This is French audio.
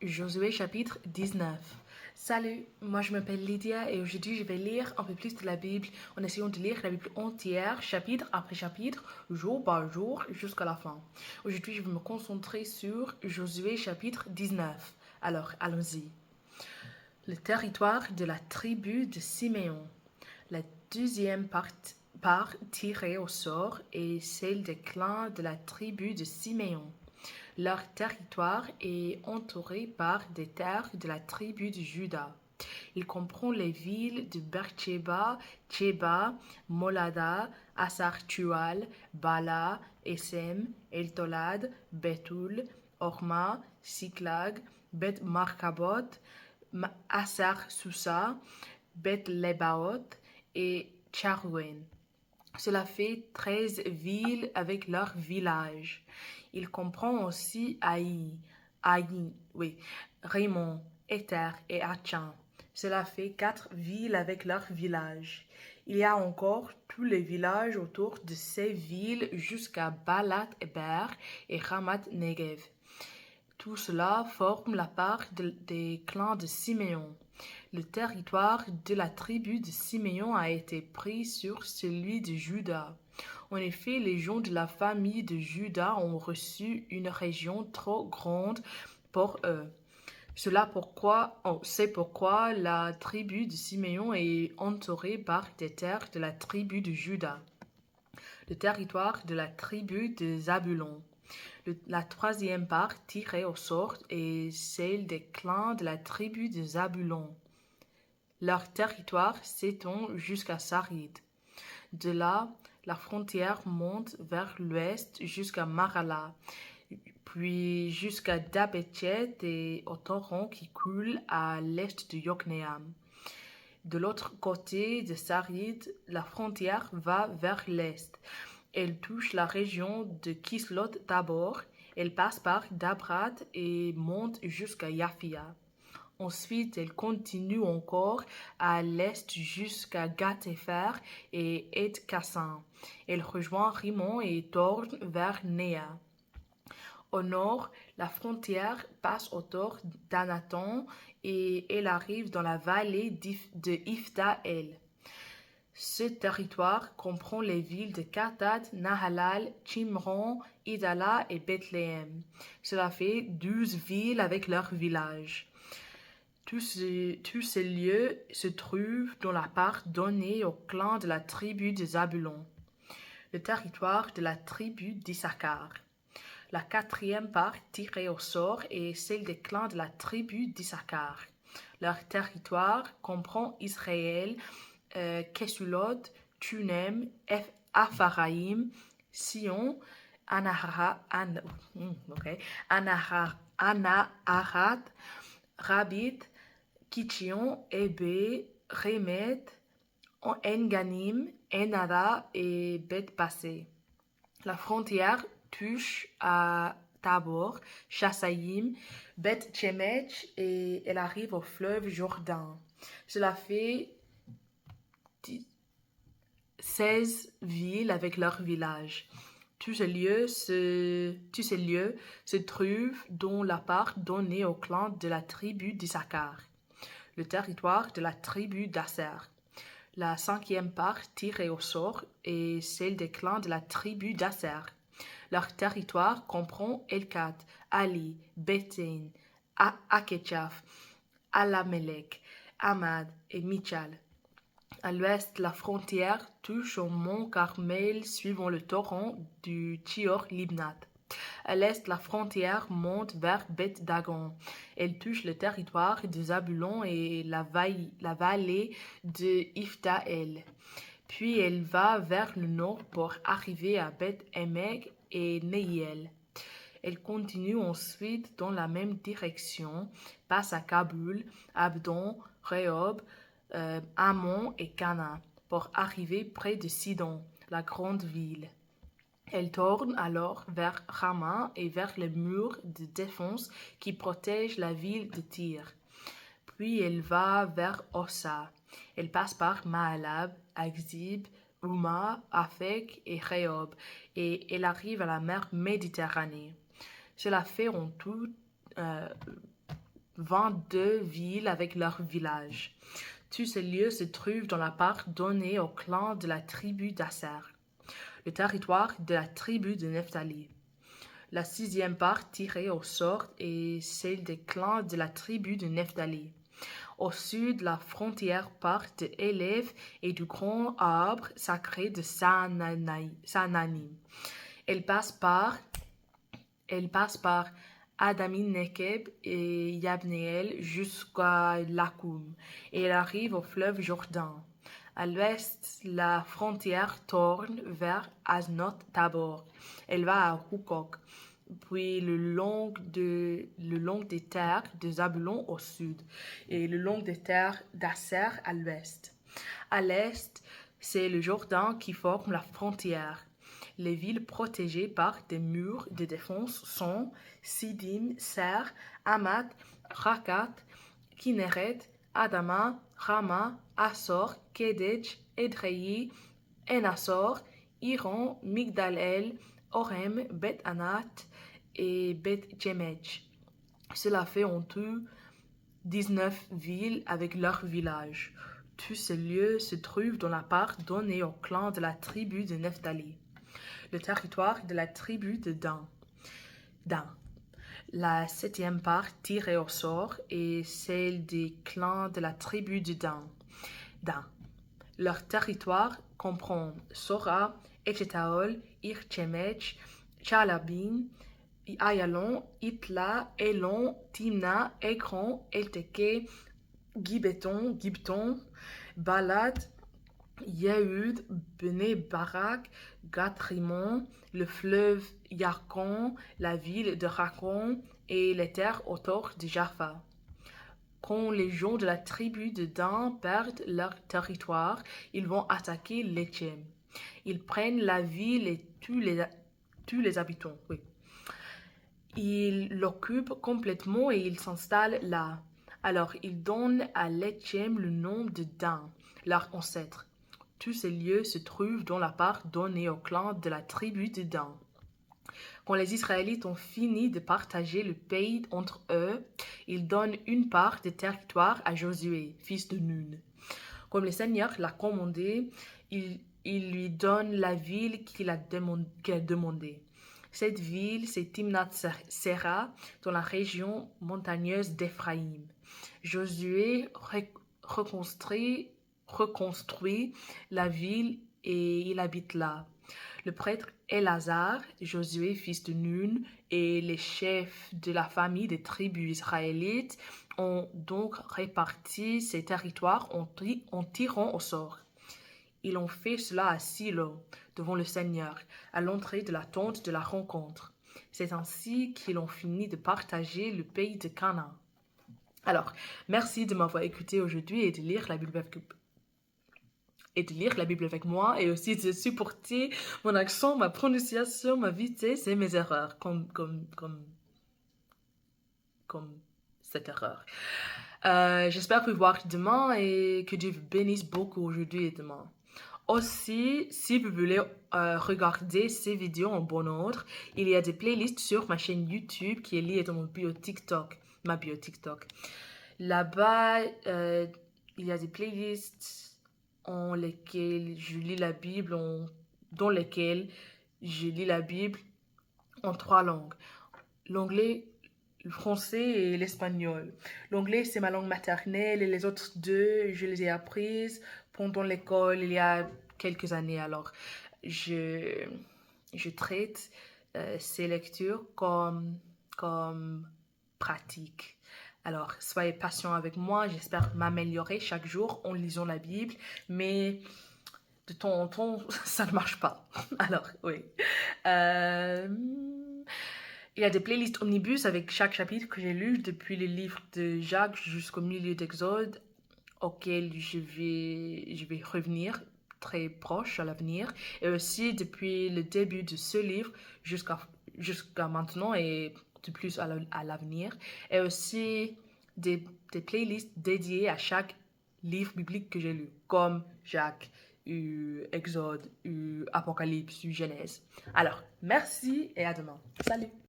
Josué chapitre 19. Salut, moi je m'appelle Lydia et aujourd'hui je vais lire un peu plus de la Bible en essayant de lire la Bible entière, chapitre après chapitre, jour par jour, jusqu'à la fin. Aujourd'hui je vais me concentrer sur Josué chapitre 19. Alors allons-y. Le territoire de la tribu de Siméon. La deuxième part tirée au sort est celle des clans de la tribu de Siméon. Leur territoire est entouré par des terres de la tribu de Juda. Il comprend les villes de Beersheba, Tcheba, Molada, Assar-Tual, Bala, Essem, Eltolad, Bethul, Orma, Siklag, Beth-Markabot, Assar-Susa, Beth-Lebaoth et Tcharouen. Cela fait 13 villes avec leurs villages. Il comprend aussi Raymond, Éther et Atchan. Cela fait 4 villes avec leurs villages. Il y a encore tous les villages autour de ces villes jusqu'à Balat Eber et Ramat Negev. Tout cela forme la part des clans de Siméon. Le territoire de la tribu de Siméon a été pris sur celui de Juda. En effet, les gens de la famille de Juda ont reçu une région trop grande pour eux. C'est pourquoi la tribu de Siméon est entourée par des terres de la tribu de Juda. Le territoire de la tribu de Zabulon. La troisième part tirée au sort est celle des clans de la tribu de Zabulon. Leur territoire s'étend jusqu'à Sarid. De là, la frontière monte vers l'ouest jusqu'à Marala, puis jusqu'à Dabetchet et au torrent qui coule à l'est de Yokneam. De l'autre côté de Sarid, la frontière va vers l'est. Elle touche la région de Kislot Tabor. Elle passe par Dabrat et monte jusqu'à Yafia. Ensuite, elle continue encore à l'est jusqu'à Gat-Hefer et Et-Kassin. Elle rejoint Rimon et tourne vers Néa. Au nord, la frontière passe autour d'Anaton et elle arrive dans la vallée de Ifta-El. Ce territoire comprend les villes de Katad, Nahalal, Chimron, Idala et Bethléem. Cela fait 12 villes avec leurs villages. Tous ces lieux se trouvent dans la part donnée au clan de la tribu de Zabulon. Le territoire de la tribu d'Issachar. La quatrième part tirée au sort est celle des clans de la tribu d'Issachar. Leur territoire comprend Israël, Kesulot, Tunem, Apharaïm, Sion, Anaharat, Rabit, Kitchion, Ebe, Remet, Enganim, Enara et Beth-Passé. La frontière touche à Tabor, Chassaïm, Beth-Shemesh et elle arrive au fleuve Jourdain. Cela fait 16 villes avec leurs villages. Tous ces lieux se trouvent dans la part donnée au clan de la tribu d'Issachar. Le territoire de la tribu d'Asser. La cinquième part tirée au sort est celle des clans de la tribu d'Asser. Leur territoire comprend Elkat, Ali, Bethain, Aketchaf, Alamelech, Amad et Michal. À l'ouest, la frontière touche au mont Carmel suivant le torrent du Tchior Libnat. À l'est, la frontière monte vers Beth Dagon. Elle touche le territoire de Zabulon et la vallée de Ifta-El. Puis elle va vers le nord pour arriver à Beth Emek et Nehiel. Elle continue ensuite dans la même direction, passe à Kaboul, Abdon, Rehob, Ammon et Cana pour arriver près de Sidon, la grande ville. Elle tourne alors vers Rama et vers les murs de défense qui protègent la ville de Tyr. Puis elle va vers Ossa. Elle passe par Maalab, Akzib, Uma, Afek et Rehob et elle arrive à la mer Méditerranée. Cela fait en tout 22 villes avec leurs villages. Tous ces lieux se trouvent dans la part donnée au clan de la tribu d'Asser, le territoire de la tribu de Nephtali. La 6e part tirée au sort est celle des clans de la tribu de Nephtali. Au sud, la frontière part de Élève et du grand arbre sacré de Saananim. Elle passe par Adamin Nekeb et Yabneel jusqu'à Lakoum et elle arrive au fleuve Jourdain. À l'ouest, la frontière tourne vers Aznot Tabor. Elle va à Hukok, puis le long des terres de Zabulon au sud et le long des terres d'Asser à l'ouest. À l'est, c'est le Jourdain qui forme la frontière. Les villes protégées par des murs de défense sont Sidim, Ser, Hamat, Rakat, Kinneret, Adama, Rama, Assor, Kedej, Edrei, Enassor, Iran, Migdal-El, Orem, Bet-Anat et Bet-Jemej. Cela fait en tout 19 villes avec leurs villages. Tous ces lieux se trouvent dans la part donnée au clan de la tribu de Nephtali. Le territoire de la tribu de Dan. La 7e part tirée au sort est celle des clans de la tribu de Dan. Leur territoire comprend Sora, Echetaol, Irchemech, Chalabin, Ayalon, Itla, Elon, Timna, Ekron, Elteke, Gibton, Balad, Yehud, Bene Barak, Gat-Rimon, le fleuve Yarkon, la ville de Rakon et les terres autour de Jaffa. Quand les gens de la tribu de Dan perdent leur territoire, ils vont attaquer l'Échem. Ils prennent la ville et tous les habitants. Oui. Ils l'occupent complètement et ils s'installent là. Alors, ils donnent à l'Échem le nom de Dan, leur ancêtre. Tous ces lieux se trouvent dans la part donnée au clan de la tribu de Dan. Quand les Israélites ont fini de partager le pays entre eux, ils donnent une part des territoires à Josué, fils de Nun. Comme le Seigneur l'a commandé, il lui donne la ville qu'il a demandée. Cette ville, c'est Timnath-Serah, dans la région montagneuse d'Éphraïm. Josué reconstruit la ville et il habite là. Le prêtre Elazar, Josué, fils de Nun, et les chefs de la famille des tribus israélites ont donc réparti ces territoires en tirant au sort. Ils ont fait cela à Silo, devant le Seigneur, à l'entrée de la tente de la rencontre. C'est ainsi qu'ils ont fini de partager le pays de Canaan. Alors, merci de m'avoir écouté aujourd'hui et de lire la Bible avec moi et aussi de supporter mon accent, ma prononciation, ma vitesse et mes erreurs, comme cette erreur. J'espère vous voir demain et que Dieu vous bénisse beaucoup aujourd'hui et demain. Aussi, si vous voulez regarder ces vidéos en bon ordre, il y a des playlists sur ma chaîne YouTube qui est liée dans ma bio TikTok. Là-bas, il y a des playlists dans lesquelles je lis la Bible en 3 langues. L'anglais, le français et l'espagnol. L'anglais, c'est ma langue maternelle et les autres 2, je les ai apprises pendant l'école il y a quelques années. Alors, je traite ces lectures comme pratique. Alors, soyez patient avec moi. J'espère m'améliorer chaque jour en lisant la Bible, mais de temps en temps, ça ne marche pas. Alors, oui. Il y a des playlists omnibus avec chaque chapitre que j'ai lu depuis le livre de Jacques jusqu'au milieu d'Exode, auquel je vais revenir très proche à l'avenir, et aussi depuis le début de ce livre jusqu'à maintenant et de plus à l'avenir, et aussi des playlists dédiées à chaque livre biblique que j'ai lu, comme Jacques, Exode, Apocalypse, Genèse. Alors, merci et à demain. Salut!